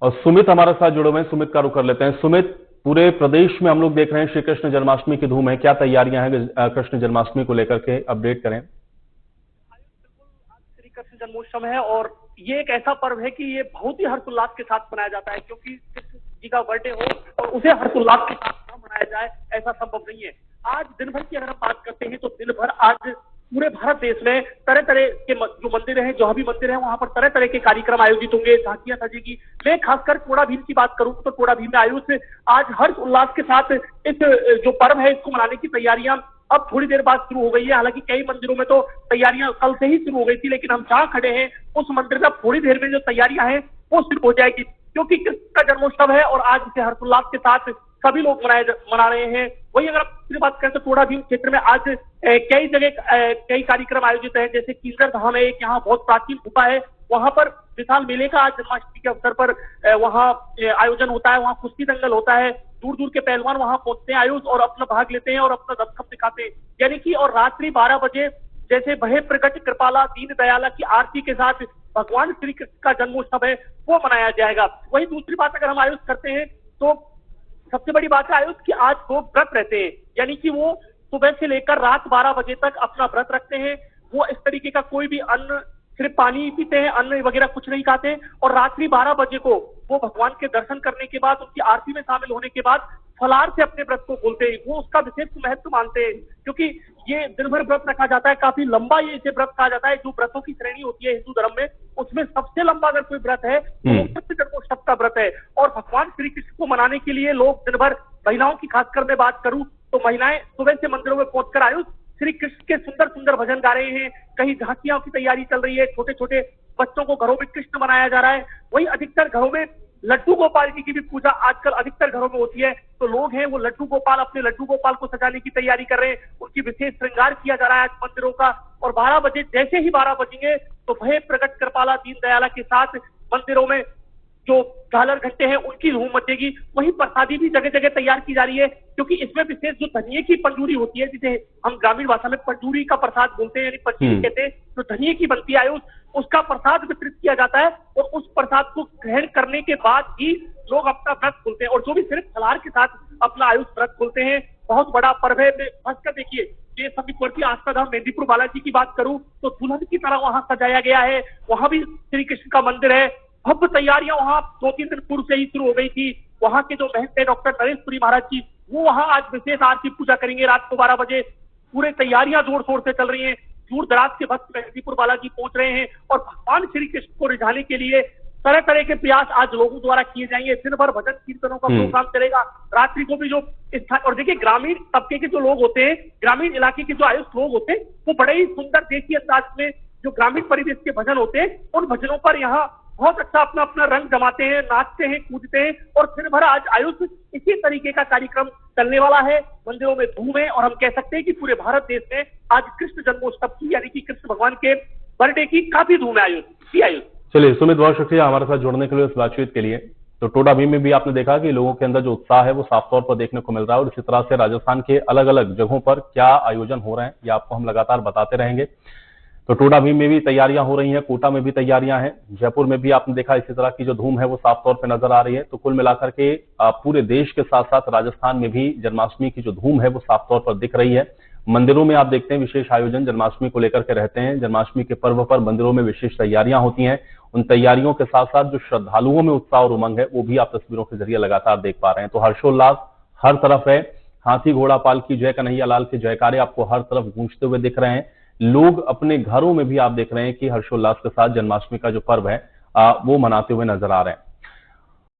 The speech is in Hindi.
और सुमित हमारे साथ जुड़े हुए हैं, सुमित का रुख कर लेते हैं। सुमित, पूरे प्रदेश में हम लोग देख रहे हैं श्री कृष्ण जन्माष्टमी की धूम है, क्या तैयारियां हैं कृष्ण जन्माष्टमी को लेकर के, अपडेट करें। श्री कृष्ण जन्मोत्सव है और ये एक ऐसा पर्व है कि ये बहुत ही हर्षोल्लास के साथ मनाया जाता है, क्योंकि कृष्ण जी का बर्थडे हो और उसे हर्षोल्लास के साथ न मनाया जाए ऐसा संभव नहीं है। आज दिन भर की अगर हम बात करते हैं तो दिन भर आज पूरे भारत देश में तरह तरह के जो मंदिर हैं, जो भी मंदिर हैं, वहां पर तरह तरह के कार्यक्रम आयोजित होंगे, झांकियां सजेगी। मैं खासकर टोडा भीम की बात करूं तो टोडा भीम में आयुष आज हर्ष उल्लास के साथ इस जो पर्व है इसको मनाने की तैयारियां अब थोड़ी देर बाद शुरू हो गई है। हालांकि कई मंदिरों में तो तैयारियां कल से ही शुरू हो गई थी, लेकिन हम जहां खड़े हैं उस मंदिर में थोड़ी देर में जो तैयारियां हैं वो शुरू हो जाएगी, क्योंकि कृष्ण का जन्मोत्सव है और आज इसे हर्षोल्लास के साथ सभी लोग मना रहे हैं। वही अगर आप बात करें तो टोडा भीम क्षेत्र में आज कई जगह कई कार्यक्रम आयोजित है, जैसे कीचड़ धाम है एक, यहाँ बहुत प्राचीन गुफा है, वहां पर विशाल मेले का आज जन्माष्टमी के अवसर पर वहां आयोजन होता है। वहां कुश्ती दंगल होता है, दूर दूर के पहलवान वहां पहुंचते हैं आयुष और अपना भाग लेते हैं और अपना दमखम दिखाते हैं। यानी कि और रात्रि 12 बजे जैसे भय प्रकट कृपाला दीन दयाला की आरती के साथ भगवान श्री कृष्ण का जन्मोत्सव है वो मनाया जाएगा। वही दूसरी बात अगर हम आयुष करते हैं तो सबसे बड़ी बात है आयुष कि आज लोग व्रत रहते हैं, यानी कि वो सुबह से लेकर रात 12 बजे तक अपना व्रत रखते हैं। वो इस तरीके का कोई भी अन्न, सिर्फ पानी पीते हैं, अन्न वगैरह कुछ नहीं खाते, और रात्रि 12 बजे को वो भगवान के दर्शन करने के बाद, उनकी आरती में शामिल होने के बाद फलाहार से अपने व्रत को खोलते हैं। वो उसका विशेष महत्व मानते हैं, क्योंकि ये दिन भर व्रत रखा जाता है, काफी लंबा ये इसे व्रत कहा जाता है। जो व्रतों की श्रेणी होती है हिंदू धर्म में, उसमें सबसे लंबा अगर कोई व्रत है तो वो कृष्ण जन्मोत्सव का व्रत है। और भगवान श्री कृष्ण को मनाने के लिए लोग दिन भर, महिलाओं की खासकर मैं बात करूं तो महिलाएं सुबह से मंदिरों में पहुंचकर आयुष श्री कृष्ण के सुंदर सुंदर भजन गा रहे हैं। कहीं झांकियों की तैयारी चल रही है, छोटे छोटे बच्चों को घरों में कृष्ण बनाया जा रहा है। वही अधिकतर घरों में लड्डू गोपाल जी की भी पूजा आजकल अधिकतर घरों में होती है, तो लोग हैं वो लड्डू गोपाल, अपने लड्डू गोपाल को सजाने की तैयारी कर रहे हैं। उनकी विशेष श्रृंगार किया जा रहा है आज मंदिरों का। और 12 बजे जैसे ही 12 बजेंगे तो भय प्रकट कृपाला दीन दयाला के साथ मंदिरों में जो झालर घंटे हैं उनकी धूम मचेगी। वही प्रसादी भी जगह जगह तैयार की जा रही है, क्योंकि इसमें विशेष जो धनिये की पंजूरी होती है, जिसे हम ग्रामीण भाषा में पंजूरी का प्रसाद बोलते हैं, यानी पंजूरी कहते हैं, जो धनिये की बनती है आयुष, उसका प्रसाद वितरित किया जाता है। और उस प्रसाद को ग्रहण करने के बाद ही लोग अपना व्रत खोलते हैं, और जो भी सिर्फ फलाहार के साथ अपना आयुष व्रत खोलते हैं। बहुत बड़ा पर्व है। खासकर देखिए, ये समीपवर्ती आस्था धाम मेहंदीपुर बालाजी की बात करूं तो दुल्हन की तरह वहां सजाया गया है। वहां भी श्री कृष्ण का मंदिर है। भव्य तैयारियां वहां 2-3 दिन पूर्व से ही शुरू हो गई थी। वहां के जो महंत है डॉक्टर नरेश पुरी महाराज जी, वो वहां आज विशेष आरती पूजा करेंगे रात को 12 बजे। पूरे तैयारियां जोर शोर से चल रही हैं। दूर दराज के भक्त मेहंदीपुर बालाजी पहुंच रहे हैं और भगवान श्री कृष्ण को रिझाने के लिए तरह तरह के प्रयास आज लोगों द्वारा किए जाएंगे। दिन भर भजन कीर्तनों का प्रोग्राम चलेगा। रात्रि को भी जो और देखिए, ग्रामीण तबके के जो लोग होते हैं, ग्रामीण इलाके के जो आयुष लोग होते हैं, वो बड़े ही सुंदर देसी अंदाज में जो ग्रामीण परिवेश के भजन होते हैं, उन भजनों पर यहाँ बहुत अच्छा अपना अपना रंग जमाते हैं, नाचते हैं, कूदते हैं। और दिन भर आज आयुष इसी तरीके का कार्यक्रम चलने वाला है। मंदिरों में धूम है और हम कह सकते हैं कि पूरे भारत देश में आज कृष्ण जन्मोत्सव की, यानी कि कृष्ण भगवान के बर्थडे की काफी धूम है आयुष। चलिए सुमित, बहुत शुक्रिया हमारे साथ जुड़ने के लिए, इस बातचीत के लिए। तो टोडा भीम में भी आपने देखा कि लोगों के अंदर जो उत्साह है वो साफ तौर पर देखने को मिल रहा है, और इसी तरह से राजस्थान के अलग अलग जगहों पर क्या आयोजन हो रहे हैं ये आपको हम लगातार बताते रहेंगे। तो टोडा भीम में भी तैयारियां हो रही हैं, कोटा में भी तैयारियां हैं, जयपुर में भी आपने देखा इसी तरह की जो धूम है वो साफ तौर पर नजर आ रही है। तो कुल मिलाकर के पूरे देश के साथ साथ राजस्थान में भी जन्माष्टमी की जो धूम है वो साफ तौर पर दिख रही है। मंदिरों में आप देखते हैं विशेष आयोजन जन्माष्टमी को लेकर के रहते हैं। जन्माष्टमी के पर्व पर मंदिरों में विशेष तैयारियां होती हैं। उन तैयारियों के साथ साथ जो श्रद्धालुओं में उत्साह और उमंग है वो भी आप तस्वीरों के जरिए लगातार देख पा रहे हैं। तो हर्षोल्लास हर तरफ है। हाथी घोड़ा पाल की जय, कन्हैया लाल के जयकारे आपको हर तरफ गूंजते हुए दिख रहे हैं। लोग अपने घरों में भी आप देख रहे हैं कि हर्षोल्लास के साथ जन्माष्टमी का जो पर्व है वो मनाते हुए नजर आ रहे हैं।